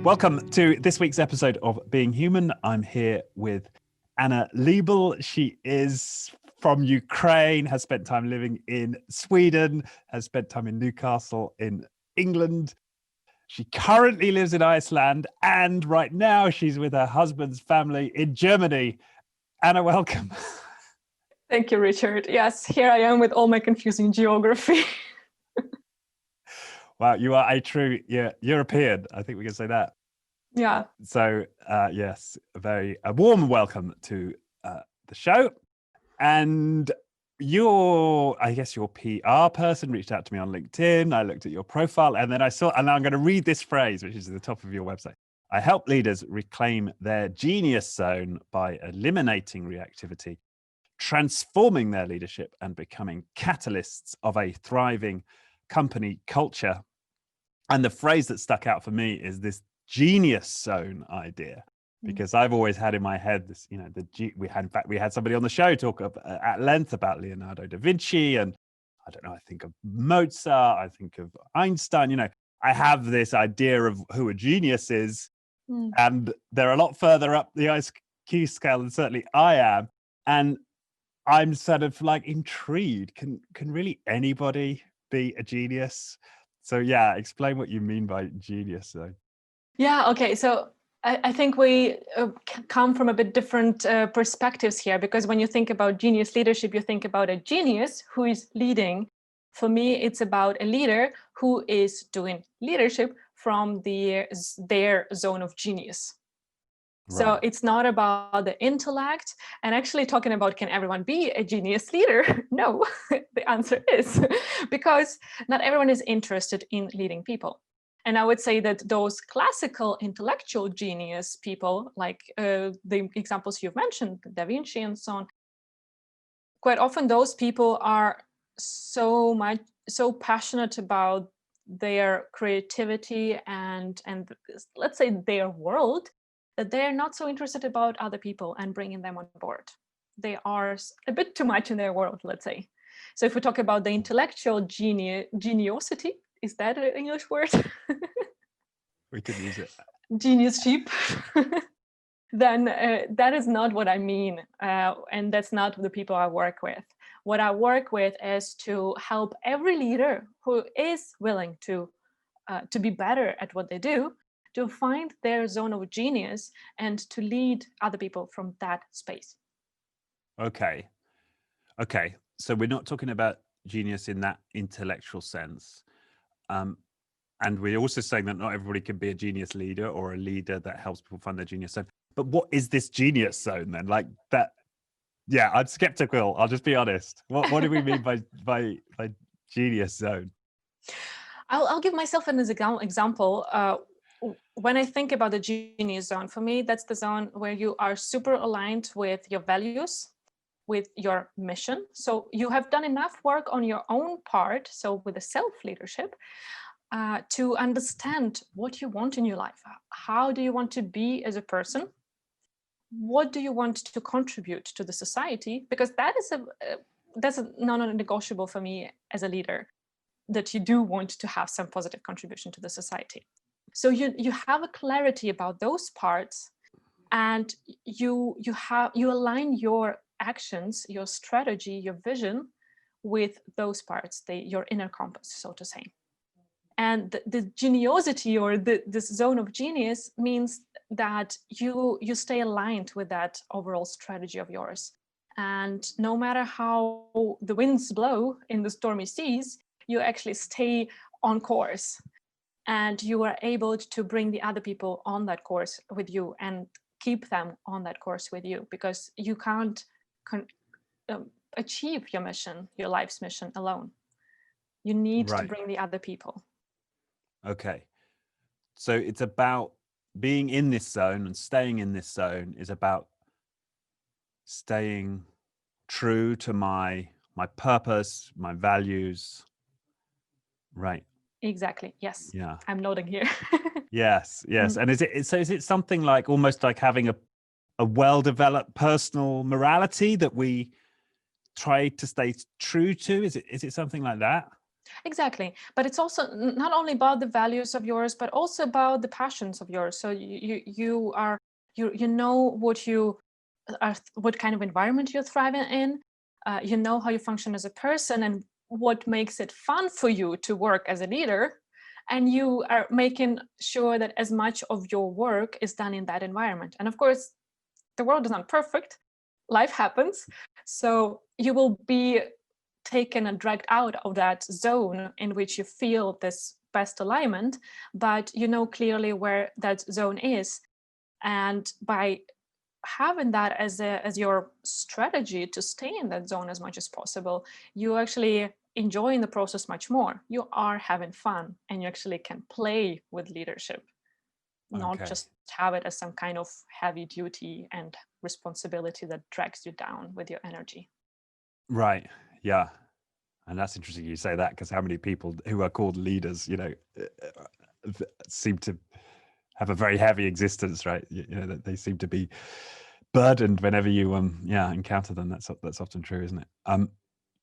Welcome to this week's episode of Being Human. I'm here with Anna Liebel. She is from Ukraine, has spent time living in Sweden, has spent time in Newcastle in England. She currently lives in Iceland, and right now she's with her husband's family in Germany. Anna, welcome. Thank you, Richard. Yes, here I am with all my confusing geography. Wow, you are a true European. I think we can say that. Yeah. So, yes, a warm welcome to the show. And your PR person reached out to me on LinkedIn. I looked at your profile and then and I'm going to read this phrase, which is at the top of your website. I help leaders reclaim their genius zone by eliminating reactivity, transforming their leadership and becoming catalysts of a thriving company culture. And the phrase that stuck out for me is this genius zone idea, because I've always had in my head this, we had somebody on the show talk at length about Leonardo da Vinci, and I don't know, I think of Mozart, I think of Einstein. I have this idea of who a genius is, and they're a lot further up the IQ scale than certainly I am, and I'm sort of like intrigued. Can really anybody be a genius? So yeah, explain what you mean by genius zone. Yeah, okay. So I think we come from a bit different perspectives here, because when you think about genius leadership, you think about a genius who is leading. For me, it's about a leader who is doing leadership from their zone of genius. Right. So it's not about the intellect. And actually talking about, can everyone be a genius leader? No, the answer is because not everyone is interested in leading people. And I would say that those classical intellectual genius people, like the examples you've mentioned, Da Vinci and so on, quite often those people are so passionate about their creativity and let's say their world, that they're not so interested about other people and bringing them on board. They are a bit too much in their world, let's say. So if we talk about the intellectual geniosity, is that an English word? We could use it. Genius sheep. Then that is not what I mean. And that's not the people I work with. What I work with is to help every leader who is willing to be better at what they do, to find their zone of genius and to lead other people from that space. Okay. So we're not talking about genius in that intellectual sense. And we're also saying that not everybody can be a genius leader or a leader that helps people find their genius zone. But what is this genius zone then? Like that? Yeah, I'm skeptical. I'll just be honest. What do we mean by genius zone? I'll give myself an example. When I think about the genius zone, for me, that's the zone where you are super aligned with your values, with your mission. So you have done enough work on your own part, so with the self-leadership, to understand what you want in your life. How do you want to be as a person? What do you want to contribute to the society? Because that's a non-negotiable for me as a leader, that you do want to have some positive contribution to the society. So you have a clarity about those parts, and you align your actions, your strategy, your vision with those parts, your inner compass, so to say. And the geniosity, or this zone of genius, means that you stay aligned with that overall strategy of yours. And no matter how the winds blow in the stormy seas, you actually stay on course. And you are able to bring the other people on that course with you and keep them on that course with you, because you can't achieve your mission, your life's mission alone. You need to bring the other people. Okay. So it's about being in this zone, and staying in this zone is about staying true to my purpose, my values. Right. Exactly. Yes. Yeah. I'm nodding here. Yes. And is it something like almost like having a well-developed personal morality that we try to stay true to? Is it something like that? Exactly. But it's also not only about the values of yours, but also about the passions of yours. So you know what kind of environment you're thriving in. You know how you function as a person and what makes it fun for you to work as a leader. And you are making sure that as much of your work is done in that environment. And of course, the world is not perfect. Life happens. So you will be taken and dragged out of that zone in which you feel this best alignment, but you know clearly where that zone is. And by having that as your strategy to stay in that zone as much as possible, you actually enjoying the process much more. You are having fun and you actually can play with leadership, not Okay. just have it as some kind of heavy duty and responsibility that drags you down with your energy. Right. Yeah. And that's interesting you say that, because how many people who are called leaders, seem to have a very heavy existence, right? That they seem to be burdened whenever you encounter them. That's often true, isn't it?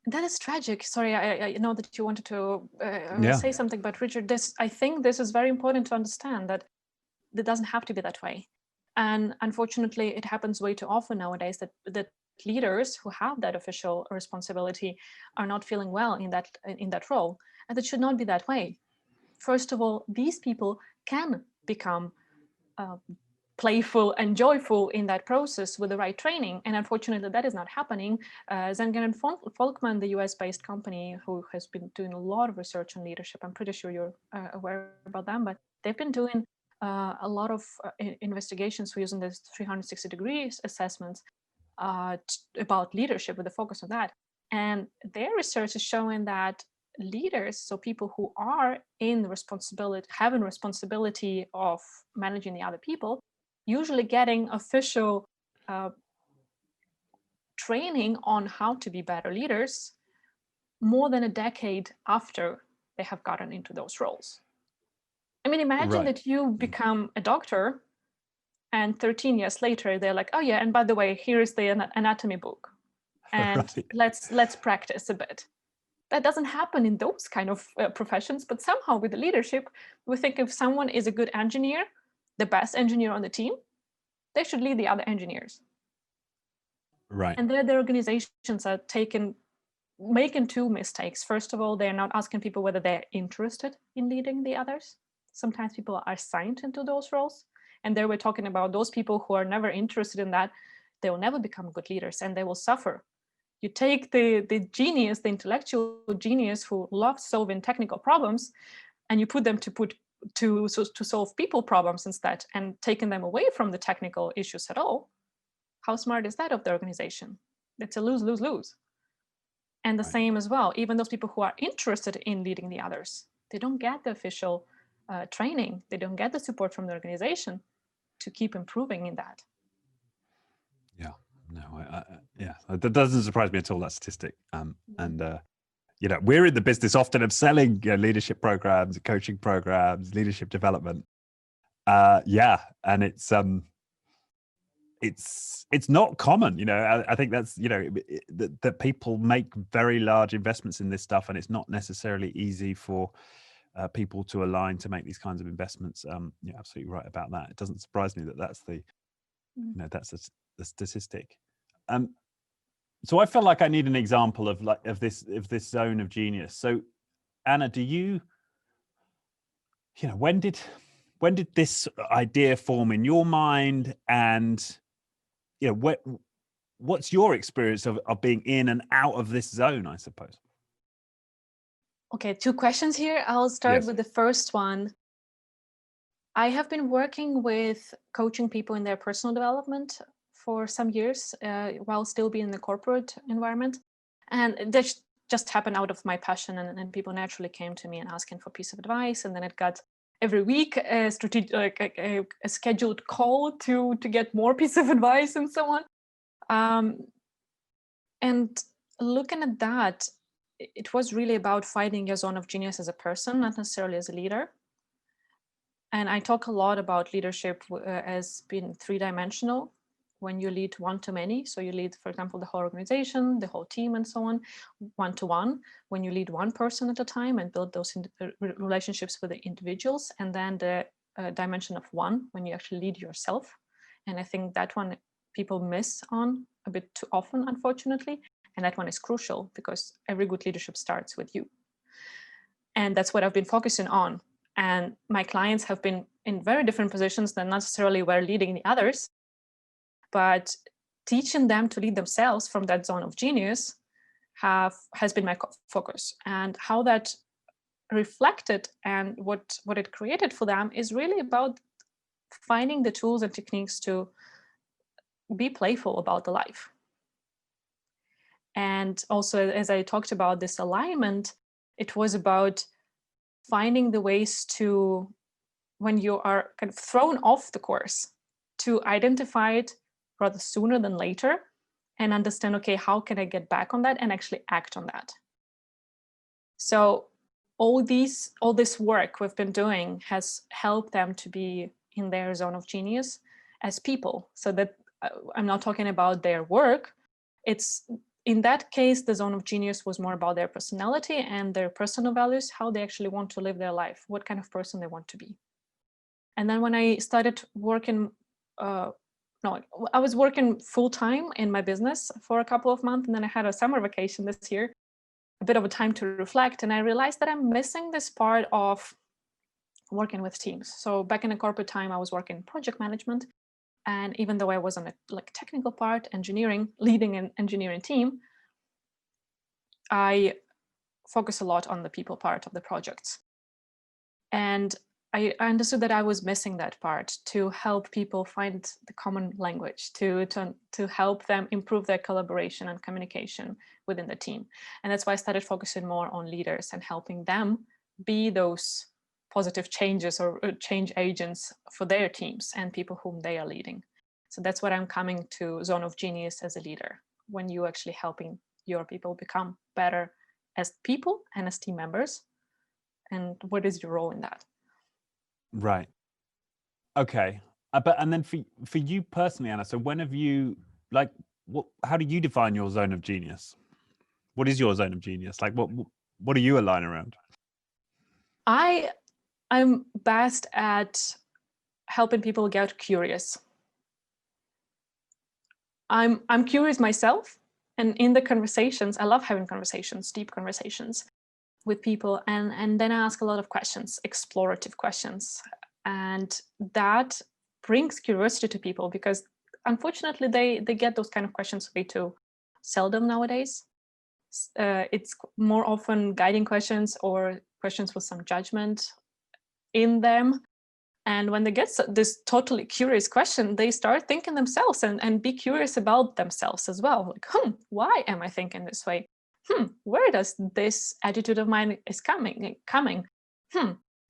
That is tragic. Sorry, I know that you wanted to Yeah. say something, but Richard, I think this is very important to understand that it doesn't have to be that way. And unfortunately, it happens way too often nowadays that leaders who have that official responsibility are not feeling well in that role. And it should not be that way. First of all, these people can become playful and joyful in that process with the right training. And unfortunately, that is not happening. Zenger and Folkman, the US-based company who has been doing a lot of research on leadership, I'm pretty sure you're aware about them, but they've been doing a lot of investigations using this 360 degrees assessments about leadership with a focus on that. And their research is showing that leaders, so people who are having responsibility of managing the other people, usually getting official training on how to be better leaders more than a decade after they have gotten into those roles. I mean, imagine Right. that you become a doctor and 13 years later, they're like, oh yeah, and by the way, here's the anatomy book. And Right. let's practice a bit. That doesn't happen in those kind of professions, but somehow with the leadership, we think if someone is a good engineer, the best engineer on the team, they should lead the other engineers. Right. And there the organizations are making two mistakes. First of all, they're not asking people whether they're interested in leading the others. Sometimes people are assigned into those roles. And there we're talking about those people who are never interested in that. They will never become good leaders and they will suffer. You take the genius, the intellectual genius who loves solving technical problems, and you put them to solve people problems instead, and taking them away from the technical issues at all. How smart is that of the organization? It's a lose, lose, lose. And the same as well, even those people who are interested in leading the others, they don't get the official training. They don't get the support from the organization to keep improving in that. Yeah. No, yeah, that doesn't surprise me at all, that statistic. And we're in the business often of selling leadership programs, coaching programs, leadership development. And it's not common. I think that's that people make very large investments in this stuff, and it's not necessarily easy for people to align to make these kinds of investments. You're absolutely right about that. It doesn't surprise me that that's that's the statistic. So I feel like I need an example of this zone of genius. So Anna, do you when did this idea form in your mind? And what's your experience of being in and out of this zone, I suppose? Okay, two questions here. I'll start with the first one. I have been working with coaching people in their personal development for some years while still being in the corporate environment. And that just happened out of my passion, and people naturally came to me and asking for a piece of advice. And then it got every week a scheduled call to get more piece of advice and so on. And looking at that, it was really about finding your zone of genius as a person, not necessarily as a leader. And I talk a lot about leadership as being three-dimensional. when you lead one-to-many. So you lead, for example, the whole organization, the whole team, and so on, one-to-one, when you lead one person at a time and build those relationships with the individuals. And then the dimension of one, when you actually lead yourself. And I think that one people miss on a bit too often, unfortunately. And that one is crucial because every good leadership starts with you. And that's what I've been focusing on. And my clients have been in very different positions than necessarily were leading the others. But teaching them to lead themselves from that zone of genius has been my focus. And how that reflected and what it created for them is really about finding the tools and techniques to be playful about the life. And also, as I talked about this alignment, it was about finding the ways to, when you are kind of thrown off the course, to identify it rather sooner than later and understand, okay, how can I get back on that and actually act on that? So all this work we've been doing has helped them to be in their zone of genius as people. So that I'm not talking about their work. It's, in that case, the zone of genius was more about their personality and their personal values, how they actually want to live their life, what kind of person they want to be. And then when I started working, I was working full-time in my business for a couple of months, and then I had a summer vacation this year, a bit of a time to reflect, and I realized that I'm missing this part of working with teams. So back in the corporate time, I was working project management, and even though I was on the technical part, engineering, leading an engineering team, I focus a lot on the people part of the projects. And I understood that I was missing that part, to help people find the common language, to help them improve their collaboration and communication within the team. And that's why I started focusing more on leaders and helping them be those positive changes or change agents for their teams and people whom they are leading. So that's what I'm coming to Zone of Genius as a leader, when you're actually helping your people become better as people and as team members. And what is your role in that? Right. Okay. And then for you personally, Anna, so when have you, like, how do you define your zone of genius? What is your zone of genius? Like, what do you align around? I'm best at helping people get curious. I'm curious myself, and in the conversations, I love having conversations, deep conversations with people, and then I ask a lot of questions, explorative questions, and that brings curiosity to people, because unfortunately they get those kind of questions way too seldom nowadays. It's more often guiding questions or questions with some judgment in them. And when they get this totally curious question, they start thinking themselves and be curious about themselves as well. Like, why am I thinking this way? Where does this attitude of mine is coming?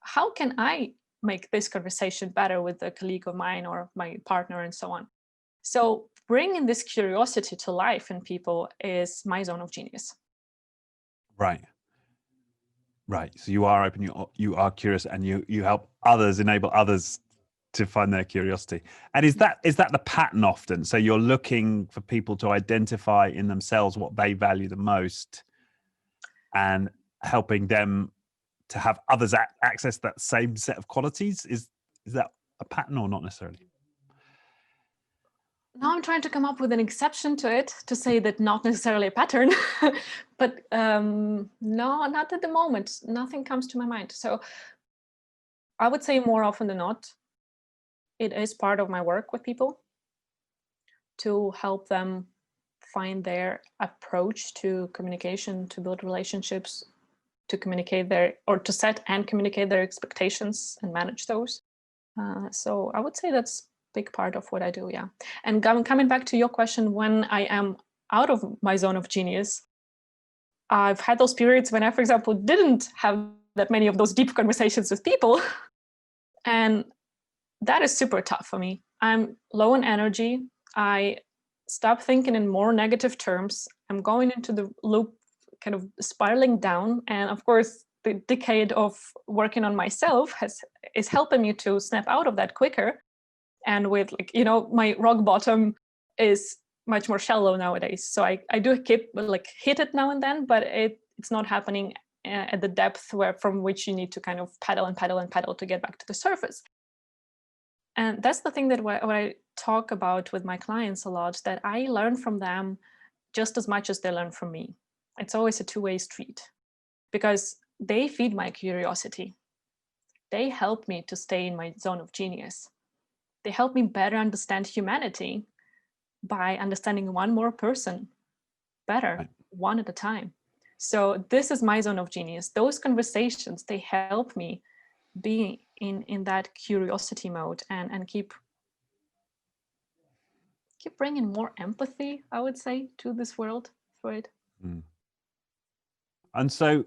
How can I make this conversation better with a colleague of mine or my partner and so on? So bringing this curiosity to life in people is my zone of genius. Right. Right. So you are open, you are curious, and you help others, enable others to find their curiosity. And is that the pattern often? So you're looking for people to identify in themselves what they value the most and helping them to have others access that same set of qualities? Is that a pattern or not necessarily? Now I'm trying to come up with an exception to it, to say that not necessarily a pattern, but no, not at the moment. Nothing comes to my mind. So I would say more often than not, it is part of my work with people to help them find their approach to communication, to build relationships, to communicate to set and communicate their expectations and manage those. So I would say that's big part of what I do, yeah. And coming back to your question, when I am out of my zone of genius, I've had those periods when I, for example, didn't have that many of those deep conversations with people. And that is super tough for me. I'm low in energy. I stop thinking in more negative terms. I'm going into the loop, kind of spiraling down. And of course, the decade of working on myself is helping me to snap out of that quicker. And with, like, my rock bottom is much more shallow nowadays. So I do keep hit it now and then, but it's not happening at the depth from which you need to kind of paddle and paddle and paddle to get back to the surface. And that's the thing that what I talk about with my clients a lot, that I learn from them just as much as they learn from me. It's always a two-way street, because they feed my curiosity. They help me to stay in my zone of genius. They help me better understand humanity by understanding one more person better, right, one at a time. So this is my zone of genius. Those conversations, they help me be in that curiosity mode and keep bringing more empathy, I would say, to this world for it. Mm. And so,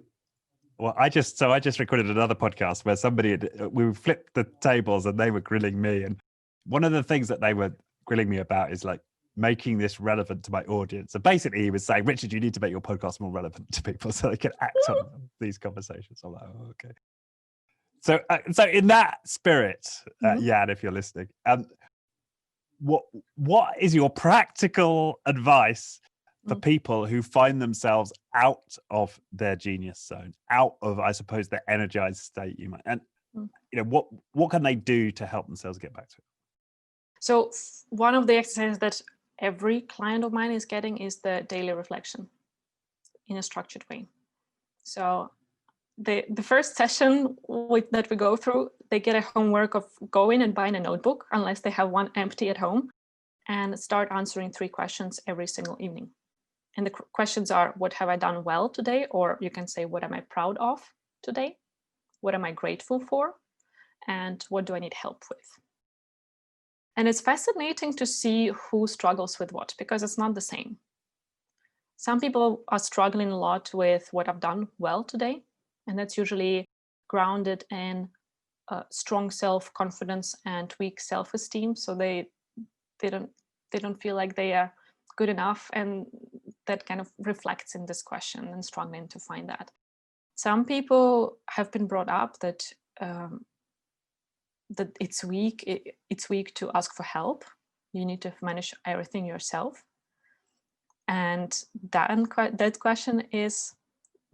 well, I just recorded another podcast where we flipped the tables and they were grilling me. And one of the things that they were grilling me about is like making this relevant to my audience. And basically he was saying, Richard, you need to make your podcast more relevant to people so they can act on these conversations. I'm like, oh, okay. So in that spirit, Jan, if you're listening, what is your practical advice for people who find themselves out of their genius zone, out of, I suppose, the energized state you might, and what can they do to help themselves get back to it? So one of the exercises that every client of mine is getting is the daily reflection in a structured way. So the first session that we go through, they get a homework of going and buying a notebook, unless they have one empty at home, and start answering 3 questions every single evening. And the questions are, what have I done well today? Or you can say, what am I proud of today? What am I grateful for? And what do I need help with? And it's fascinating to see who struggles with what, because it's not the same. Some people are struggling a lot with what I've done well today. And that's usually grounded in strong self-confidence and weak self-esteem. So they don't feel like they are good enough, and that kind of reflects in this question and struggling to find that. Some people have been brought up that that it's weak to ask for help. You need to manage everything yourself, and that question is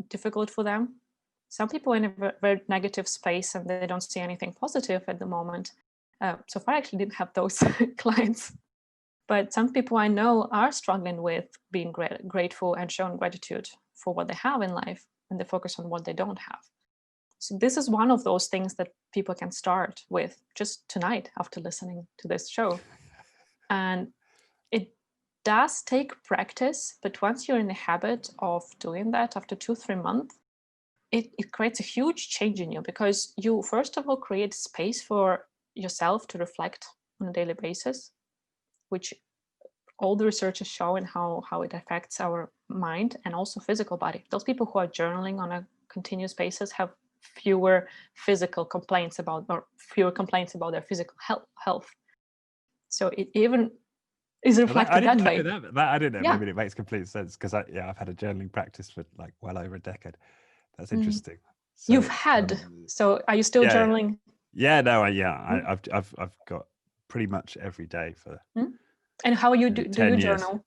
difficult for them. Some people are in a very negative space and they don't see anything positive at the moment. So far, I actually didn't have those clients. But some people I know are struggling with being grateful and showing gratitude for what they have in life, and they focus on what they don't have. So this is one of those things that people can start with just tonight after listening to this show. And it does take practice, but once you're in the habit of doing that after 2-3 months, it creates a huge change in you, because you, first of all, create space for yourself to reflect on a daily basis, which all the research is showing how it affects our mind and also physical body. Those people who are journaling on a continuous basis have fewer physical complaints about their physical health. So it even is reflected that way. I didn't know. Yeah. Maybe it makes complete sense, because I've had a journaling practice for like well over a decade. That's interesting. So, you've had. So are you still journaling? Yeah, no, I've got pretty much every day for. And how do you journal?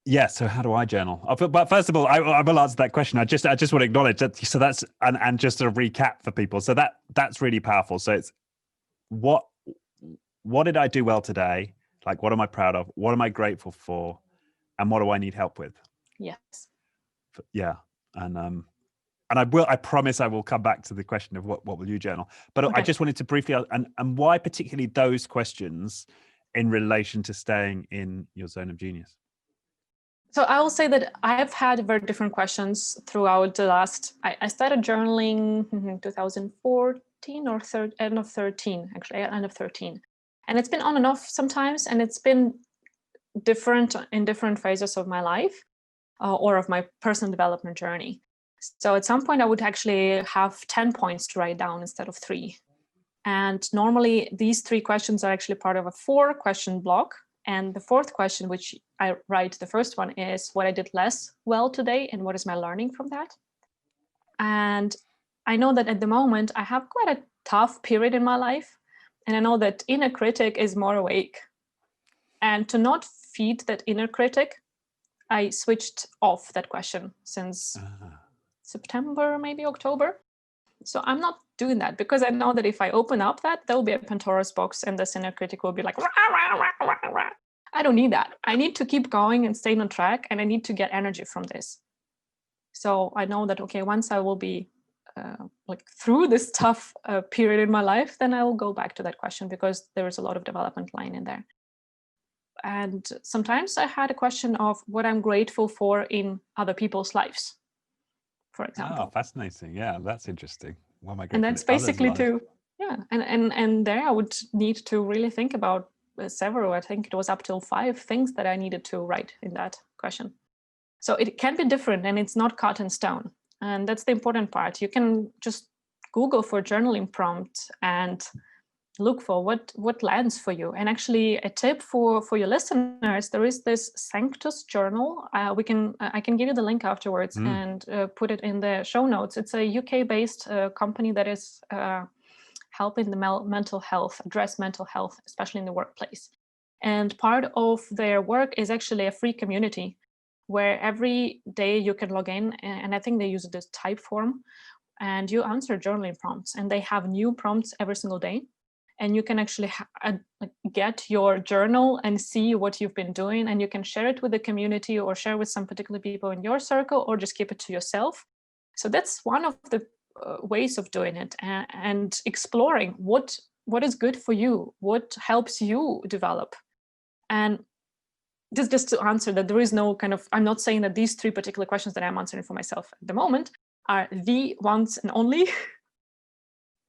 Yeah. So how do I journal? But first of all, I will answer that question. I just want to acknowledge that. So that's and just to recap for people. So that's really powerful. So it's what did I do well today? Like, what am I proud of? What am I grateful for? And what do I need help with? Yes. Yeah. And I promise I will come back to the question of what will you journal. But okay. I just wanted to briefly, and why particularly those questions in relation to staying in your zone of genius? So I will say that I've had very different questions throughout the last, I started journaling in 2014 or end of 13, actually, end of 13. And it's been on and off sometimes, and it's been different in different phases of my life or of my personal development journey. So at some point I would actually have 10 points to write down instead of 3. And normally these 3 questions are actually part of a 4-question block. And the 4th question, which I write, the first one, is what I did less well today and what is my learning from that. And I know that at the moment I have quite a tough period in my life. And I know that inner critic is more awake. And to not feed that inner critic, I switched off that question since September, maybe October. So I'm not doing that because I know that if I open up that, there will be a Pandora's box and the inner critic will be like, rah, rah, rah, rah, rah. I don't need that. I need to keep going and staying on track, and I need to get energy from this. So I know that, okay, once I will be like through this tough period in my life, then I will go back to that question because there is a lot of development lying in there. And sometimes I had a question of what I'm grateful for in other people's lives, for example. Oh, fascinating. Yeah, that's interesting. What am I grateful And that's for others' basically lives? and there I would need to really think about several, I think it was up till 5 things that I needed to write in that question. So it can be different and it's not cut in stone. And that's the important part. You can just Google for journaling prompt and look for what lands for you. And actually a tip for your listeners, there is this Sanctus Journal. I can give you the link afterwards and put it in the show notes. It's a UK-based company that is helping the mental health, address mental health, especially in the workplace. And part of their work is actually a free community where every day you can log in, and I think they use this type form, and you answer journaling prompts, and they have new prompts every single day. And you can actually get your journal and see what you've been doing, and you can share it with the community or share with some particular people in your circle, or just keep it to yourself. So that's one of the ways of doing it, and exploring what is good for you, what helps you develop. And just to answer that, there is no kind of, I'm not saying that these 3 particular questions that I'm answering for myself at the moment are the ones and only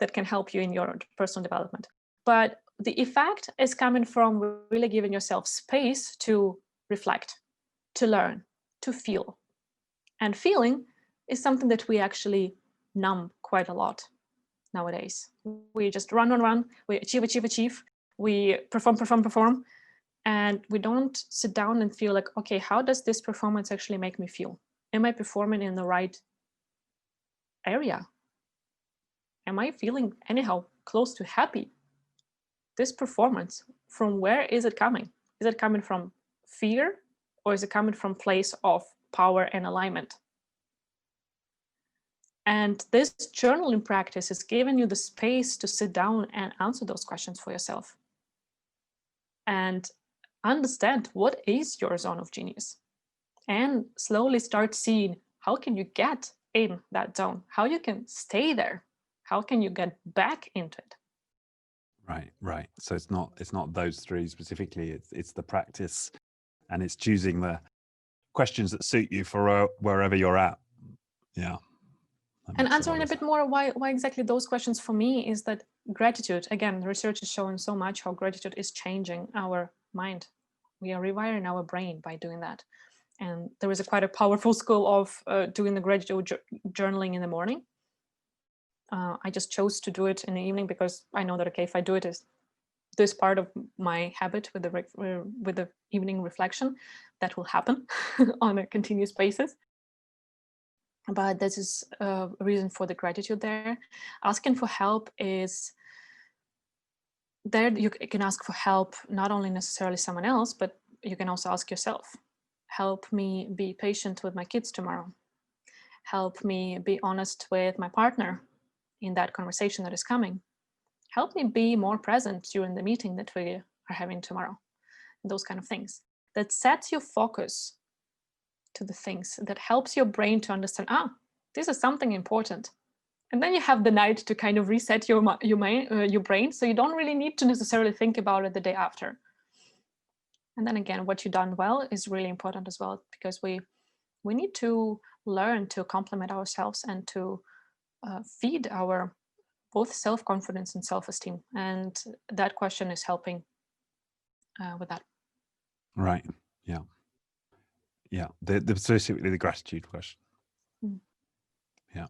that can help you in your personal development. But the effect is coming from really giving yourself space to reflect, to learn, to feel. And feeling is something that we actually numb quite a lot nowadays. We just run, we achieve, we perform, and we don't sit down and feel like, okay, how does this performance actually make me feel? Am I performing in the right area? Am I feeling anyhow close to happy? This performance, from where is it coming? Is it coming from fear, or is it coming from place of power and alignment? And this journaling practice is giving you the space to sit down and answer those questions for yourself and understand what is your zone of genius, and slowly start seeing how can you get in that zone, how you can stay there, how can you get back into it. Right. So it's not those 3 specifically. It's the practice, and it's choosing the questions that suit you for wherever you're at. Yeah. And answering a bit more why exactly those questions for me is that gratitude, again, research is showing so much how gratitude is changing our mind. We are rewiring our brain by doing that. And there is quite a powerful school of doing the gratitude journaling in the morning. I just chose to do it in the evening because I know that, okay, if I do it as this part of my habit with the evening reflection, that will happen on a continuous basis. But this is a reason for the gratitude there. Asking for help is there. You can ask for help, not only necessarily someone else, but you can also ask yourself. Help me be patient with my kids tomorrow. Help me be honest with my partner in that conversation that is coming. Help me be more present during the meeting that we are having tomorrow. Those kind of things. That sets your focus to the things, that helps your brain to understand, this is something important. And then you have the night to kind of reset your brain, so you don't really need to necessarily think about it the day after. And then again, what you've done well is really important as well, because we need to learn to compliment ourselves and to feed our both self-confidence and self-esteem. And that question is helping with that. Right. Yeah. The specifically the gratitude question. Yeah.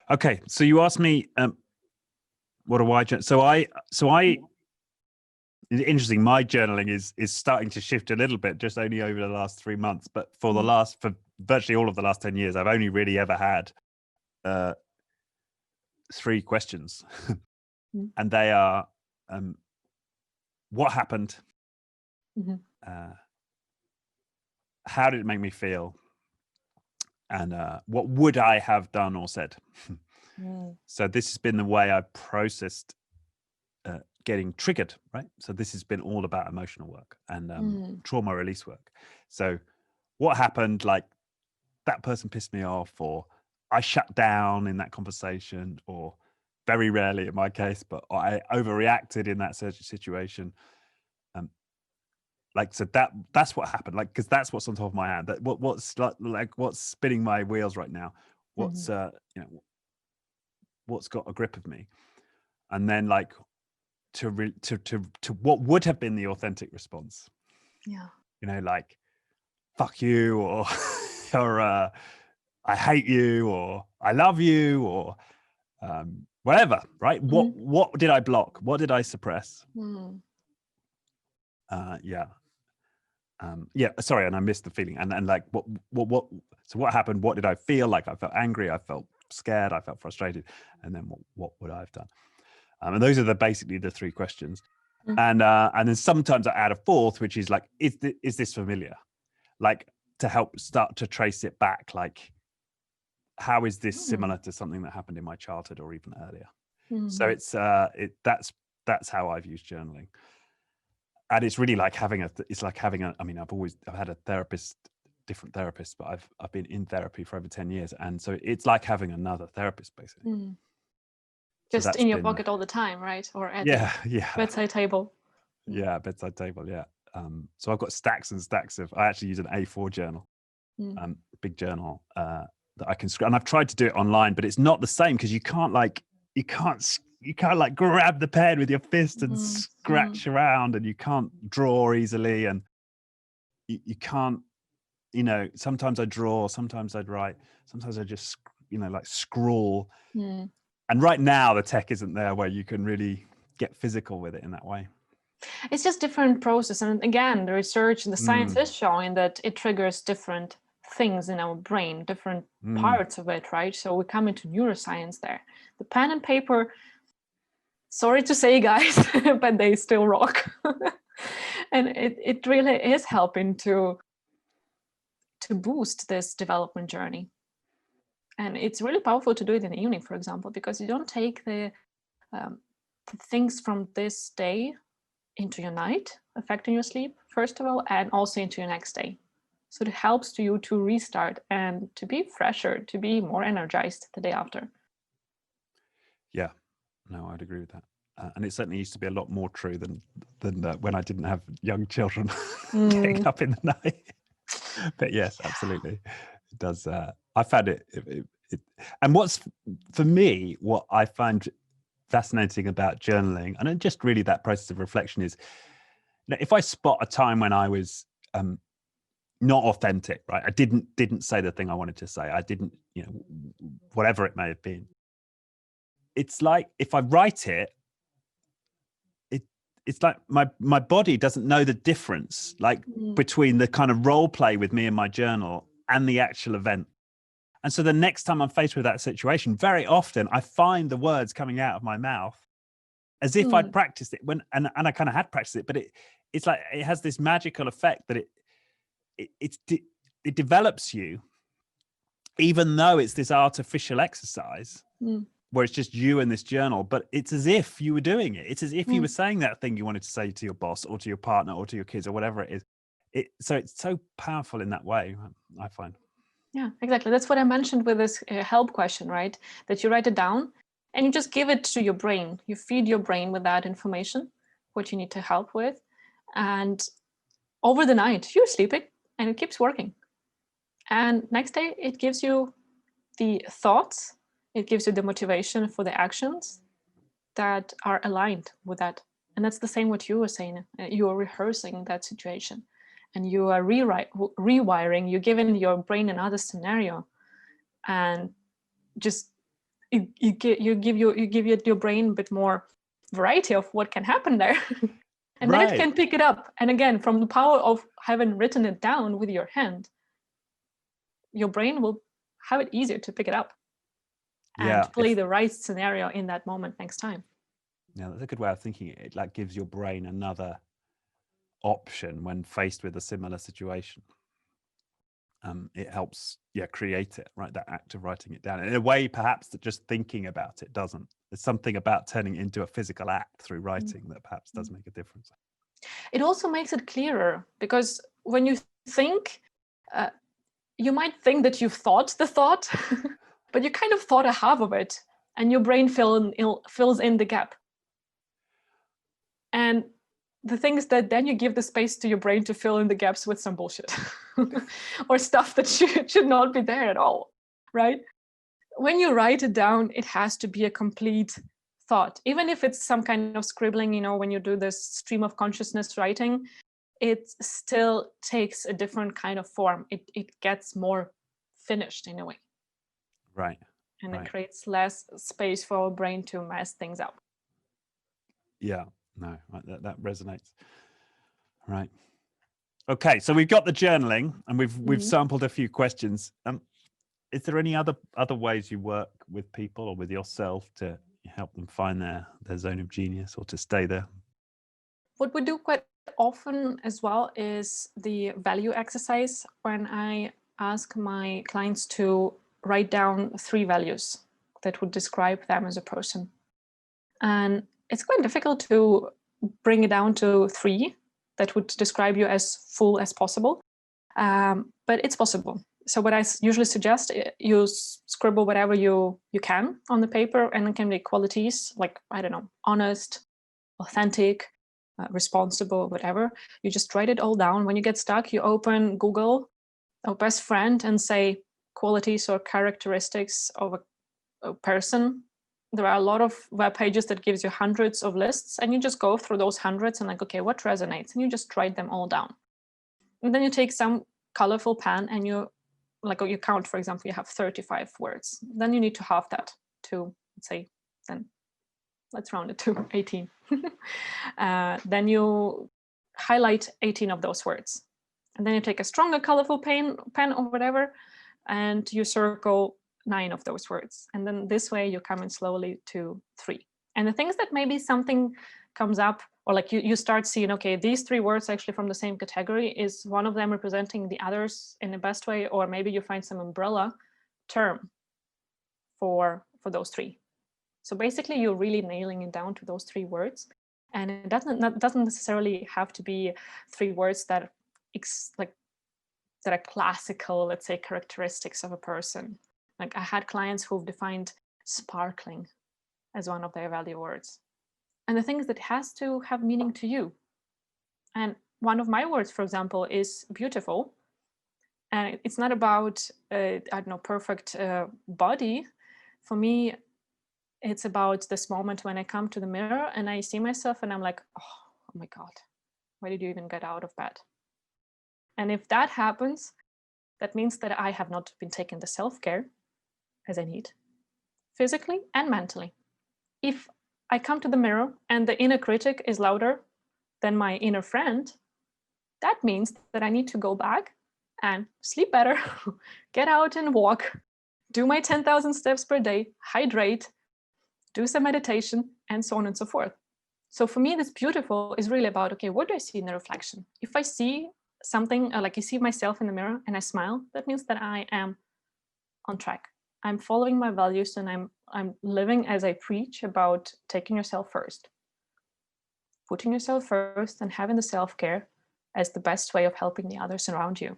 Okay. So you asked me, what do I journal? So I it's interesting. My journaling is starting to shift a little bit, just only over the last 3 months. But for virtually all of the last 10 years, I've only really ever had 3 questions. And they are what happened, how did it make me feel, and what would I have done or said. So this has been the way I processed getting triggered, right? So this has been all about emotional work and trauma release work. So what happened, like that person pissed me off, or I shut down in that conversation, or very rarely in my case, but I overreacted in that situation. Like, so that's what happened, like, because that's what's on top of my hand, that what's like what's spinning my wheels right now, what's what's got a grip of me. And then like to what would have been the authentic response. Like fuck you, or or I hate you, or I love you, or whatever, right? What did I block? What did I suppress? Sorry, and I missed the feeling. And like what so what happened? What did I feel? Like I felt angry, I felt scared, I felt frustrated, and then what would I have done? And those are basically the three questions. And then sometimes I add a fourth, which is like, is this familiar? Like, to help start to trace it back, like, how is this similar to something that happened in my childhood or even earlier? So it's that's how I've used journaling. And it's really like having I mean, I've had a therapist, different therapists, but I've been in therapy for over 10 years. And so it's like having another therapist, basically. Just so in your pocket all the time, right? Or at the bedside table. Yeah, bedside table, yeah. So I've got stacks and stacks of, I actually use an A4 journal, big journal that I can, and I've tried to do it online, but it's not the same because you can't like grab the pen with your fist and scratch around, and you can't draw easily, and you can't, sometimes I draw, sometimes I'd write, sometimes I just, like scrawl. And right now the tech isn't there where you can really get physical with it in that way. It's just different process. And again, the research and the science is showing that it triggers different things in our brain, different parts of it, right? So we come into neuroscience there. The pen and paper, sorry to say, guys, but they still rock. And it really is helping to boost this development journey. And it's really powerful to do it in the evening, for example, because you don't take the things from this day into your night, affecting your sleep, first of all, and also into your next day. So it helps you to restart and to be fresher, to be more energized the day after. Yeah, no, I'd agree with that. And it certainly used to be a lot more true than when I didn't have young children getting up in the night. But yes, absolutely. It does. I found it, and what's, for me, what I find fascinating about journaling, and just really that process of reflection, is if I spot a time when I was not authentic, right? I didn't say the thing I wanted to say. I didn't, whatever it may have been. It's like if I write it, it's like my body doesn't know the difference, like between the kind of role play with me in my journal and the actual event. And so the next time I'm faced with that situation, very often I find the words coming out of my mouth as if I'd practiced it and I kind of had practiced it, but it's like, it has this magical effect that it develops you, even though it's this artificial exercise where it's just you and this journal, but it's as if you were doing it. It's as if you were saying that thing you wanted to say to your boss or to your partner or to your kids or whatever it is. So it's so powerful in that way, I find. Yeah, exactly. That's what I mentioned with this help question, right? That you write it down and you just give it to your brain. You feed your brain with that information, what you need to help with. And over the night, you're sleeping and it keeps working. And next day, it gives you the thoughts, it gives you the motivation for the actions that are aligned with that. And that's the same what you were saying. You are rehearsing that situation and you are rewiring, you're giving your brain another scenario, and just you give your brain a bit more variety of what can happen there. And then it can pick it up. And again, from the power of having written it down with your hand, your brain will have it easier to pick it up and play the right scenario in that moment next time. Yeah, that's a good way of thinking. It like gives your brain another option when faced with a similar situation. It helps, create it, right? That act of writing it down in a way, perhaps that just thinking about it doesn't. There's something about turning it into a physical act through writing that perhaps does make a difference. It also makes it clearer, because when you think, you might think that you've thought the thought, but you kind of thought a half of it, and your brain fills in the gap. And the thing is that then you give the space to your brain to fill in the gaps with some bullshit or stuff that should not be there at all, right? When you write it down, it has to be a complete thought. Even if it's some kind of scribbling, when you do this stream of consciousness writing, it still takes a different kind of form. It gets more finished in a way. Right. And it creates less space for our brain to mess things up. Yeah, no, that resonates. Right. Okay, so we've got the journaling, and we've sampled a few questions. Is there any other ways you work with people or with yourself to help them find their zone of genius or to stay there? What we do quite often as well is the value exercise, when I ask my clients to write down 3 values that would describe them as a person. And it's quite difficult to bring it down to 3 that would describe you as full as possible, but it's possible. So what I usually suggest, you scribble whatever you can on the paper, and it can be qualities like, I don't know, honest, authentic, responsible, whatever. You just write it all down. When you get stuck, you open Google or Best Friend and say qualities or characteristics of a person. There are a lot of web pages that gives you hundreds of lists, and you just go through those hundreds and like, okay, what resonates? And you just write them all down. And then you take some colorful pen and you count, for example, you have 35 words. Then you need to halve that to, let's say, then let's round it to 18. Then you highlight 18 of those words. And then you take a stronger colorful pen or whatever, and you circle 9 of those words. And then this way you come in slowly to 3. And the thing is that maybe something comes up, or like you start seeing, okay, these 3 words actually from the same category, is one of them representing the others in the best way, or maybe you find some umbrella term for those 3. So basically you're really nailing it down to those 3 words. And it doesn't necessarily have to be 3 words that are classical, let's say, characteristics of a person. Like I had clients who've defined sparkling as one of their value words. And the thing is that it has to have meaning to you. And one of my words, for example, is beautiful. And it's not about, perfect body. For me, it's about this moment when I come to the mirror and I see myself and I'm like, oh my God, why did you even get out of bed? And if that happens, that means that I have not been taking the self-care as I need, physically and mentally. If I come to the mirror and the inner critic is louder than my inner friend, that means that I need to go back and sleep better, get out and walk, do my 10,000 steps per day, hydrate, do some meditation, and so on and so forth. So for me, this beautiful is really about, okay, what do I see in the reflection? If I see something, like I see myself in the mirror and I smile, that means that I am on track. I'm following my values and I'm living as I preach about taking yourself first. Putting yourself first and having the self-care as the best way of helping the others around you.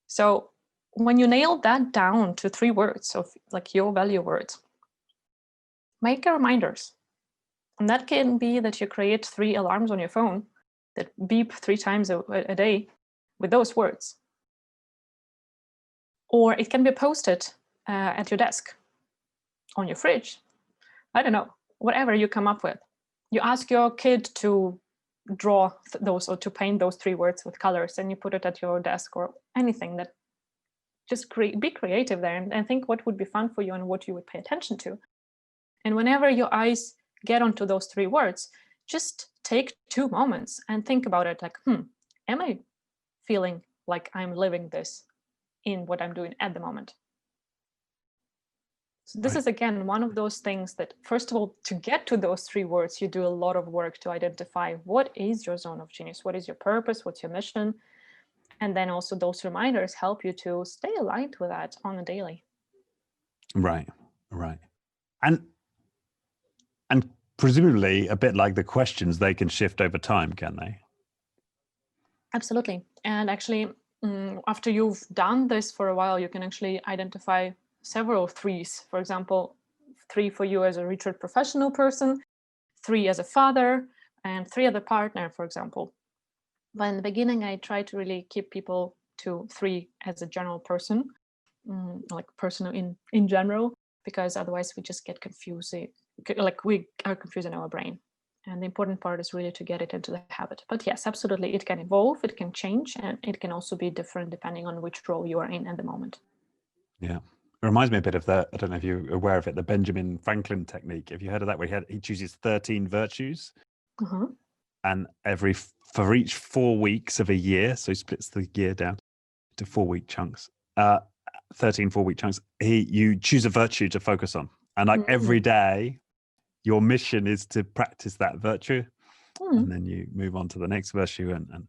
So when you nail that down to 3 words of like your value words, make reminders. And that can be that you create 3 alarms on your phone that beep 3 times a day with those words. Or it can be posted at your desk, on your fridge. I don't know, whatever you come up with. You ask your kid to draw those or to paint those 3 words with colors, and you put it at your desk or anything. That just be creative there and think what would be fun for you and what you would pay attention to. And whenever your eyes get onto those 3 words, just take 2 moments and think about it like, am I feeling like I'm living this in what I'm doing at the moment? So this is, again, one of those things that, first of all, to get to those 3 words, you do a lot of work to identify what is your zone of genius, what is your purpose, what's your mission. And then also those reminders help you to stay aligned with that on a daily. Right. And presumably, a bit like the questions, they can shift over time, can they? Absolutely. And actually, after you've done this for a while, you can actually identify several 3s. For example, 3 for you as a retreat professional person, 3 as a father, and 3 as a partner, for example. But in the beginning, I try to really keep people to 3 as a general person, like person in general, because otherwise we just get confused. Like we are confused in our brain. And the important part is really to get it into the habit. But yes, absolutely, it can evolve, it can change, and it can also be different depending on which role you are in at the moment. Yeah. It reminds me a bit of I don't know if you're aware of it, the Benjamin Franklin technique. Have you heard of that? Where he chooses 13 virtues. Uh-huh. And for each 4 weeks of a year, so he splits the year down to 4-week chunks, 13 4-week chunks, you choose a virtue to focus on. And like every day, your mission is to practice that virtue. And then you move on to the next virtue. And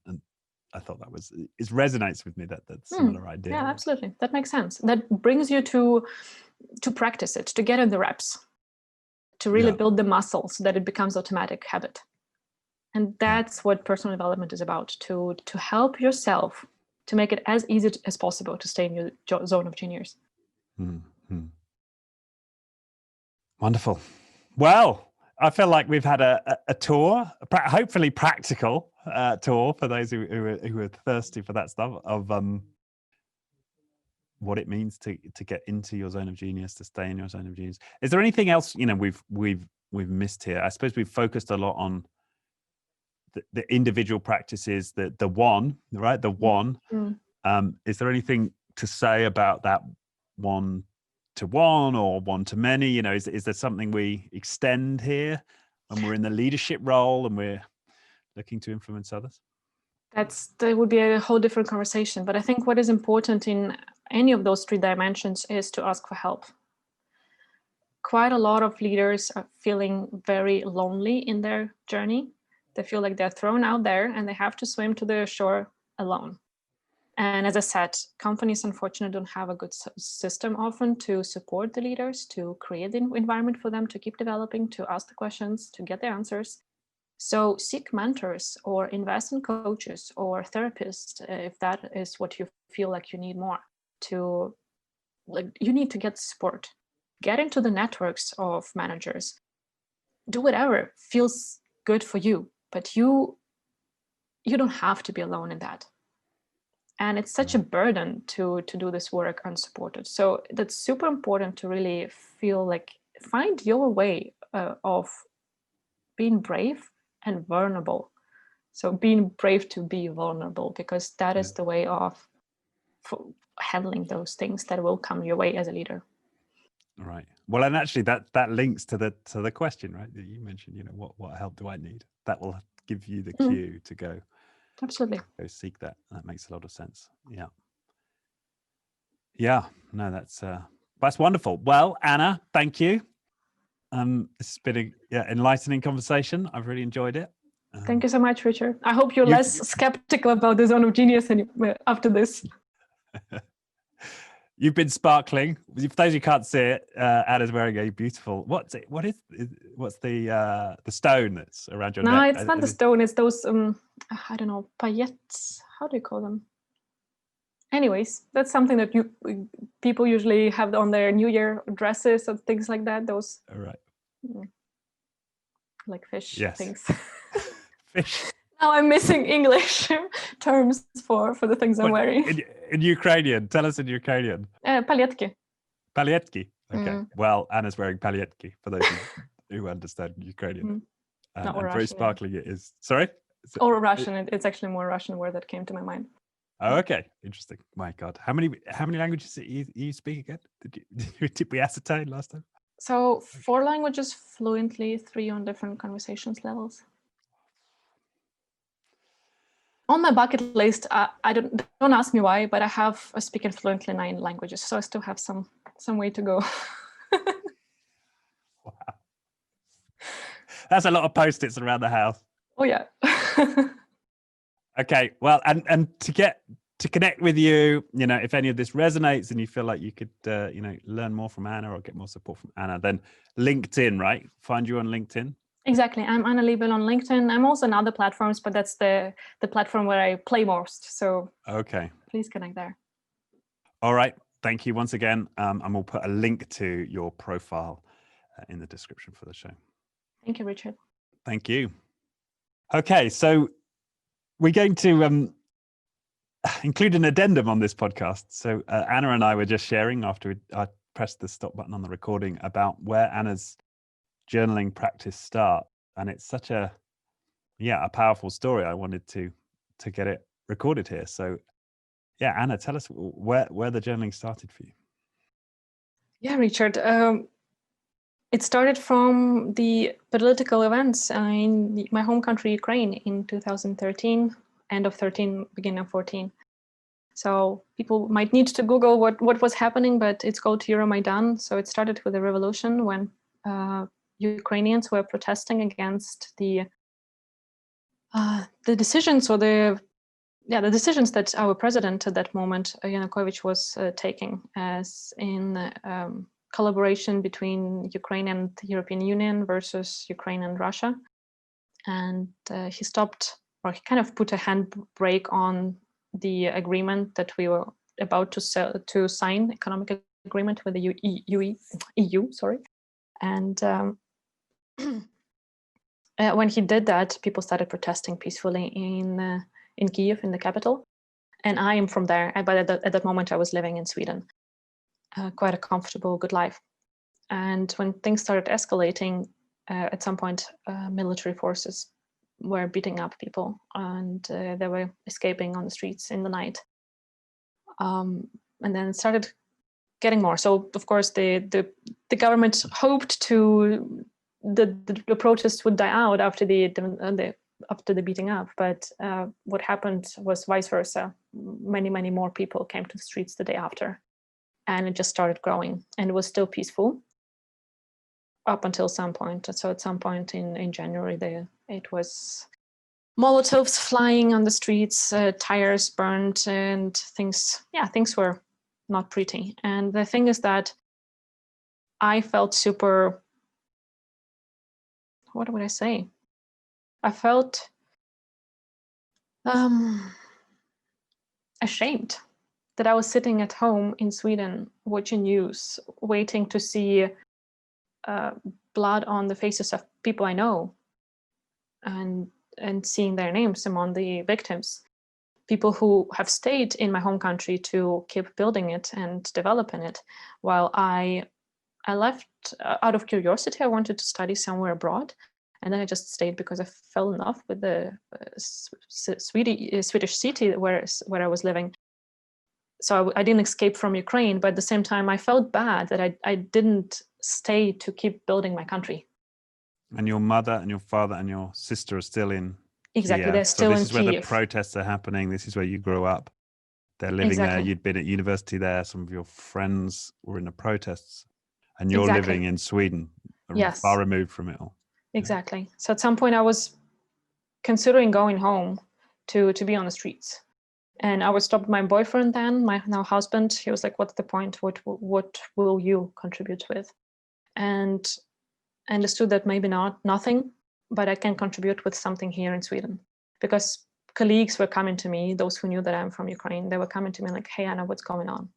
I thought it resonates with me, that similar idea. Yeah, absolutely. That makes sense. That brings you to practice it, to get in the reps, to really build the muscle so that it becomes automatic habit. And that's what personal development is about, to help yourself to make it as easy as possible to stay in your zone of genius. Mm-hmm. Wonderful. Well, I feel like we've had a tour, hopefully practical tour for those who are thirsty for that stuff, of what it means to get into your zone of genius, to stay in your zone of genius. Is there anything else we've missed here? I suppose we've focused a lot on the individual practices, the one, right? The one. Is there anything to say about that one-to-one or one-to-many? Is there something we extend here when we're in the leadership role and we're looking to influence others? That would be a whole different conversation. But I think what is important in any of those 3 dimensions is to ask for help. Quite a lot of leaders are feeling very lonely in their journey. They feel like they're thrown out there and they have to swim to the shore alone. And as I said, companies unfortunately don't have a good system often to support the leaders, to create the environment for them to keep developing, to ask the questions, to get the answers. So seek mentors or invest in coaches or therapists if that is what you feel like you need more. You need to get support. Get into the networks of managers. Do whatever feels good for you, but you don't have to be alone in that. And it's such a burden to do this work unsupported. So that's super important to really feel like find your way of being brave and vulnerable. So being brave to be vulnerable, because that is the way of handling those things that will come your way as a leader. Right. Well, and actually that links to the question, right, that you mentioned, what help do I need? That will give you the cue to go. Absolutely. Go seek that. That makes a lot of sense. Yeah. No, that's wonderful. Well, Anna, thank you. It's been a enlightening conversation. I've really enjoyed it. Thank you so much, Richard. I hope you're less skeptical about the zone of genius after this. You've been sparkling. For those who can't see it, Anna's wearing a beautiful. What's the stone that's around your neck? No, it's not the stone. It's those I don't know, paillettes. How do you call them? Anyways, that's something that people usually have on their New Year dresses and things like that. Those. All right. Like fish things. Fish. Now I'm missing English terms for the things I'm wearing. In Ukrainian, tell us in Ukrainian. Palietki. Palietki. Okay. Well, Anna's wearing palietki for those who understand Ukrainian. And very sparkling it is. Sorry? Or Russian. It's actually more Russian word that came to my mind. Oh, okay. Interesting. My God. How many languages do you speak again? Did we ascertain last time? So 4 languages fluently, 3 on different conversations levels. On my bucket list, I don't ask me why, but I have speaking fluently 9 languages, so I still have some way to go. That's a lot of post-its around the house. Oh yeah. Okay, well, and to connect with you, if any of this resonates and you feel like you could, learn more from Anna or get more support from Anna, then LinkedIn, right? Find you on LinkedIn. Exactly. I'm Anna Liebel on LinkedIn. I'm also on other platforms, but that's the platform where I play most. So okay, please connect there. All right. Thank you once again. And we'll put a link to your profile in the description for the show. Thank you, Richard. Thank you. Okay, so we're going to include an addendum on this podcast. So Anna and I were just sharing after I pressed the stop button on the recording about where Anna's journaling practice starts. And it's such a powerful story. I wanted to get it recorded here. So yeah, Anna, tell us where the journaling started for you. Yeah, Richard. It started from the political events in my home country, Ukraine, in 2013, end of 13, beginning of 14. So people might need to Google what was happening, but it's called Euromaidan. So it started with a revolution when Ukrainians were protesting against the decisions or the decisions that our president at that moment, Yanukovych, was taking, as in collaboration between Ukraine and the European Union versus Ukraine and Russia. And he stopped, or he kind of put a handbrake on the agreement that we were about to sign, economic agreement with the EU, sorry. And when he did that, people started protesting peacefully in Kiev, in the capital. And I am from there, but at that moment I was living in Sweden. Quite a comfortable, good life. And when things started escalating, at some point, military forces were beating up people, and they were escaping on the streets in the night. And then it started getting more. So, of course, the government hoped the protests would die out after the beating up, but what happened was vice versa. Many more people came to the streets the day after, and it just started growing, and it was still peaceful up until some point. So at some point in January, it was Molotovs flying on the streets, tires burned, and things were not pretty. And the thing is that I felt super, what would I say? I felt ashamed that I was sitting at home in Sweden watching news, waiting to see blood on the faces of people I know, and seeing their names among the victims, people who have stayed in my home country to keep building it and developing it, while I left out of curiosity. I wanted to study somewhere abroad, and then I just stayed because I fell in love with the Swedish city where I was living. So I didn't escape from Ukraine, but at the same time, I felt bad that I didn't stay to keep building my country. And your mother and your father and your sister are still in Exactly, Kiev. they're still in Kiev. So this is where the protests are happening. This is where you grew up. They're living there. You'd been at university there. Some of your friends were in the protests. And you're living in Sweden, far removed from it all. Exactly. Yeah. So at some point I was considering going home to be on the streets. And I was stopped by my boyfriend then, my now husband. He was like, what's the point? What will you contribute with? And I understood that maybe nothing, but I can contribute with something here in Sweden. Because colleagues were coming to me, those who knew that I'm from Ukraine, they were coming to me like, hey, Anna, what's going on?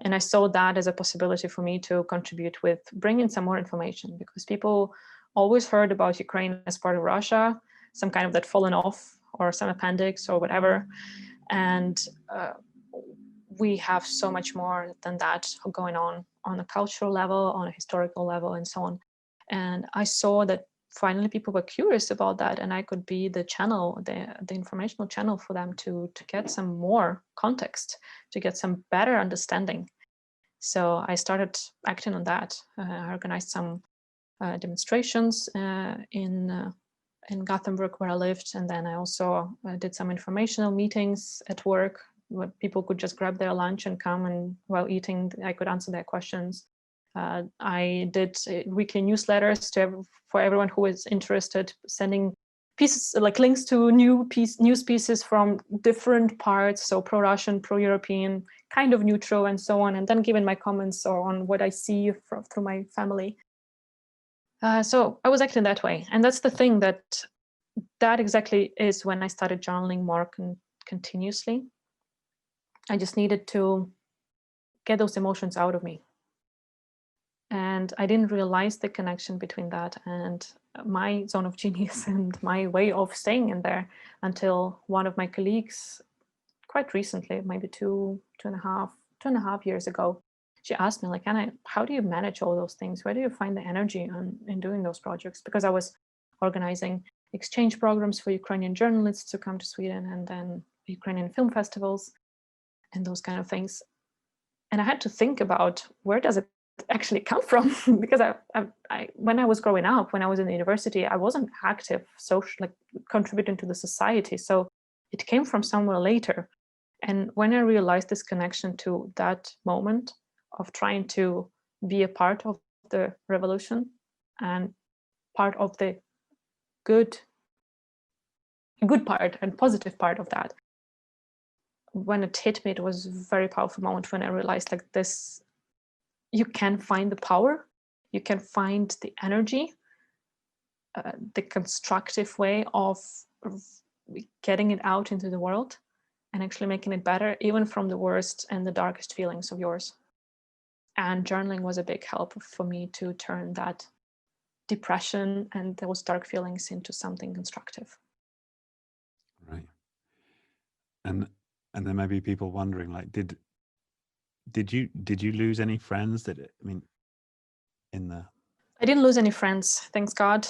And I saw that as a possibility for me to contribute with bringing some more information, because people always heard about Ukraine as part of Russia, some kind of that fallen off or some appendix or whatever. And we have so much more than that going on a cultural level, on a historical level, and so on. And I saw that finally people were curious about that, and I could be the channel, the informational channel for them to get some more context, to get some better understanding. So I started acting on that. I organized some demonstrations in Gothenburg, where I lived, and then I also did some informational meetings at work where people could just grab their lunch and come, and while eating I could answer their questions. I did weekly newsletters for everyone who is interested, sending pieces like links to news pieces from different parts, so pro-Russian, pro-European, kind of neutral, and so on, and then giving my comments on what I see through my family. So I was acting that way, and that's the thing that exactly is when I started journaling more continuously. I just needed to get those emotions out of me. And I didn't realize the connection between that and my zone of genius and my way of staying in there until one of my colleagues, quite recently, maybe two and a half years ago, she asked me, like, Anna, how do you manage all those things? Where do you find the energy in doing those projects? Because I was organizing exchange programs for Ukrainian journalists to come to Sweden, and then Ukrainian film festivals and those kind of things. And I had to think about, where does it actually come from? Because I when I was growing up, when I was in the university, I wasn't active social, like contributing to the society. So it came from somewhere later. And when I realized this connection to that moment of trying to be a part of the revolution and part of the good part and positive part of that, when it hit me, it was a very powerful moment when I realized, like, this, you can find the power, you can find the energy, the constructive way of getting it out into the world and actually making it better, even from the worst and the darkest feelings of yours. And journaling was a big help for me to turn that depression and those dark feelings into something constructive. Right. And there may be people wondering, like, did you lose any friends? I didn't lose any friends, thanks God.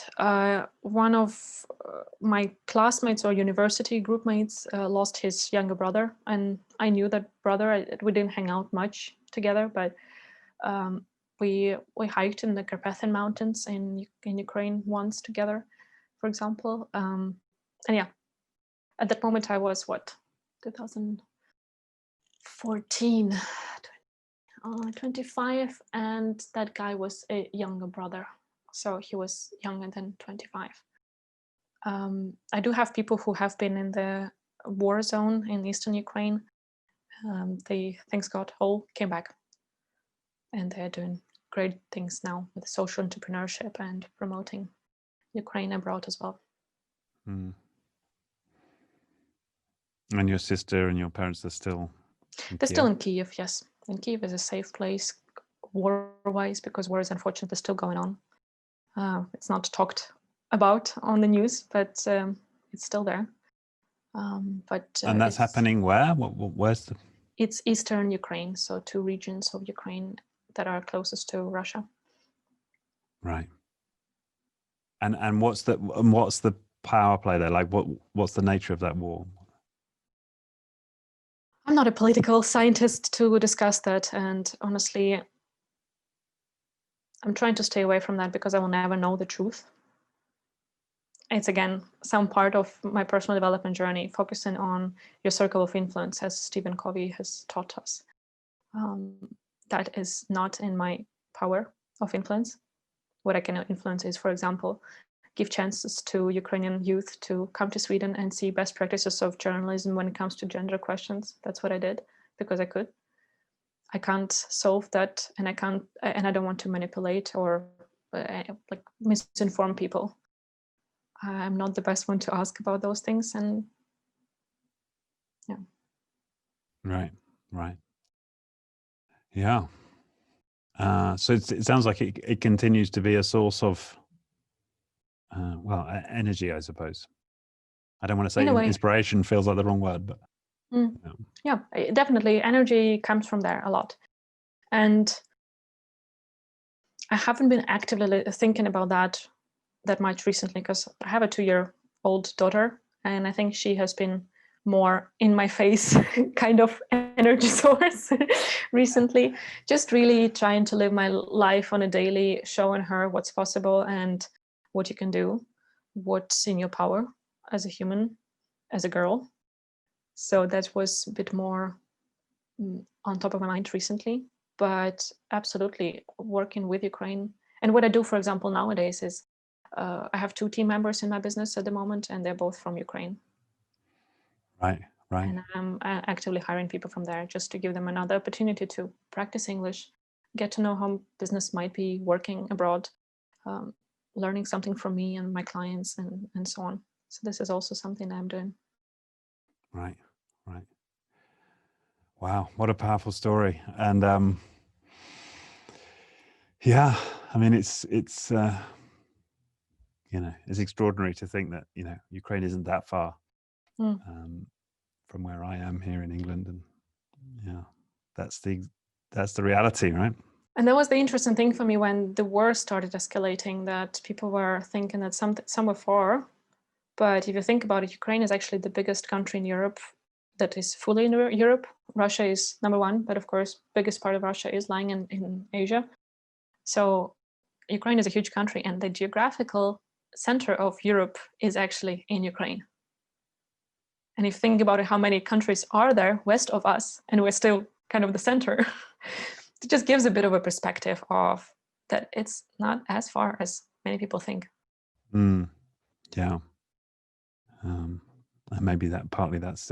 One of my classmates or university group mates lost his younger brother, and I knew that brother. We didn't hang out much together, but we hiked in the Carpathian Mountains in Ukraine once together, for example. And yeah, at that moment I was 2014. 25, and that guy was a younger brother, so he was younger than 25. I do have people who have been in the war zone in eastern Ukraine. They, thanks God, all came back, and they're doing great things now with social entrepreneurship and promoting Ukraine abroad as well. Mm. And your sister and your parents are still in They're Kiev? still in Kiev, yes. And Kiev is a safe place war-wise, because war is unfortunately still going on. It's not talked about on the news, but it's still there. And that's happening where? Where's the? It's eastern Ukraine, so 2 regions of Ukraine that are closest to Russia. Right. And what's the power play there? Like, what's the nature of that war? I'm not a political scientist to discuss that, and honestly, I'm trying to stay away from that because I will never know the truth. It's, again, some part of my personal development journey, focusing on your circle of influence, as Stephen Covey has taught us. That is not in my power of influence. What I can influence is, for example, give chances to Ukrainian youth to come to Sweden and see best practices of journalism when it comes to gender questions. That's what I did because I could. I can't solve that, and I don't want to manipulate or like misinform people. I'm not the best one to ask about those things, and yeah. Right. Yeah. So it sounds like it continues to be a source of, energy, I suppose. I don't want to say inspiration, feels like the wrong word, but yeah, definitely energy comes from there a lot. And I haven't been actively thinking about that much recently, because I have a 2-year-old daughter, and I think she has been more in my face kind of energy source recently. Just really trying to live my life on a daily, showing her what's possible and what you can do, what's in your power as a human, as a girl. So that was a bit more on top of my mind recently. but absolutely working with Ukraine. And what I do, for example, nowadays is I have 2 team members in my business at the moment, and they're both from Ukraine. Right. And I'm actively hiring people from there just to give them another opportunity to practice English, get to know how business might be working abroad, learning something from me and my clients, and so on. So this is also something I'm doing. Right. Wow, what a powerful story. And yeah, I mean, it's it's extraordinary to think that Ukraine isn't that far from where I am here in England, and yeah, that's the reality, right? And that was the interesting thing for me when the war started escalating, that people were thinking that some were far. But if you think about it, Ukraine is actually the biggest country in Europe that is fully in Europe. Russia is number 1, but of course, biggest part of Russia is lying in Asia. So Ukraine is a huge country, and the geographical center of Europe is actually in Ukraine. And if you think about it, how many countries are there west of us, and we're still kind of the center, it just gives a bit of a perspective of that it's not as far as many people think. Yeah. And maybe partly that's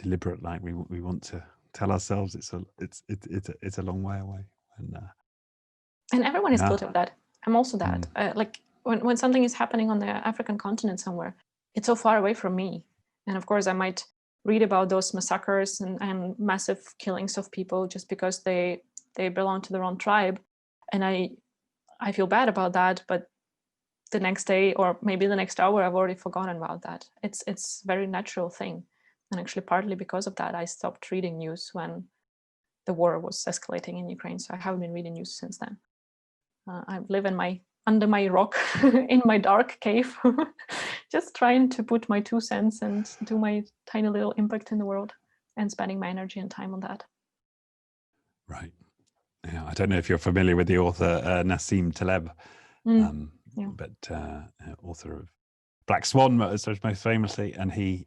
deliberate. Like we want to tell ourselves it's a long way away. And everyone is guilty of that. I'm also that. Like when something is happening on the African continent somewhere, it's so far away from me. And of course, I might read about those massacres and massive killings of people just because they belong to the wrong tribe. And I feel bad about that, but the next day or maybe the next hour, I've already forgotten about that. It's a very natural thing. And actually, partly because of that, I stopped reading news when the war was escalating in Ukraine. So I haven't been reading news since then. I live under my rock in my dark cave, just trying to put my 2 cents and do my tiny little impact in the world, and spending my energy and time on that. Right. Yeah. I don't know if you're familiar with the author Nassim Taleb, but author of Black Swan, most famously, and he,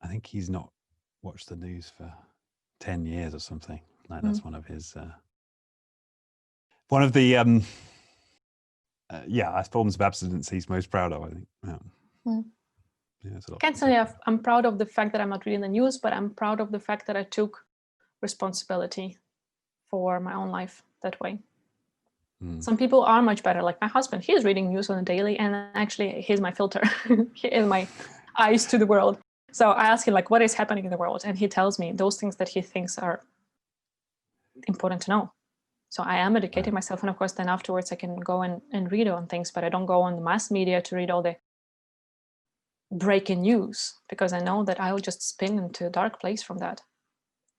I think he's not watched the news for 10 years or something. Like that's one of his. One of the forms of abstinence he's most proud of, I think. Can't say I'm proud of the fact that I'm not reading the news, but I'm proud of the fact that I took responsibility for my own life that way. Some people are much better, like my husband. He's reading news on a daily, and actually he's my filter. He is my eyes to the world. So I ask him, like, what is happening in the world? And he tells me those things that he thinks are important to know. So I am educating myself. And of course, then afterwards I can go and read on things, but I don't go on the mass media to read all the breaking news, because I know that I will just spin into a dark place from that.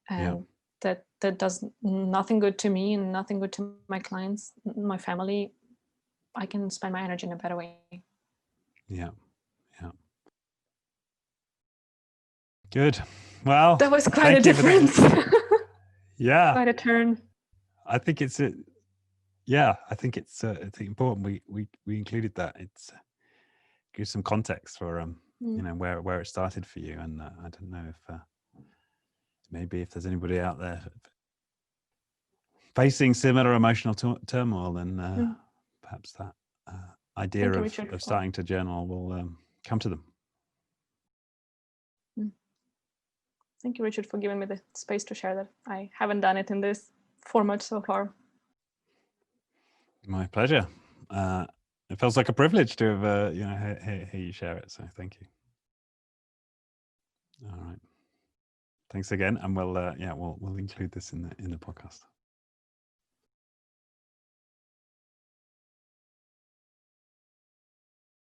And that does nothing good to me and nothing good to my clients, my family. I can spend my energy in a better way. Yeah. Good. Well, that was quite a difference. Yeah. Quite a turn. I think it's I think it's important we included that. It's gives some context for where it started for you, and I don't know if maybe if there's anybody out there facing similar emotional turmoil, then perhaps that idea of starting to journal will come to them. Thank you, Richard, for giving me the space to share that. I haven't done it in this format so far. My pleasure. It feels like a privilege to have hear you share it. So thank you. All right. Thanks again, and we'll include this in the podcast.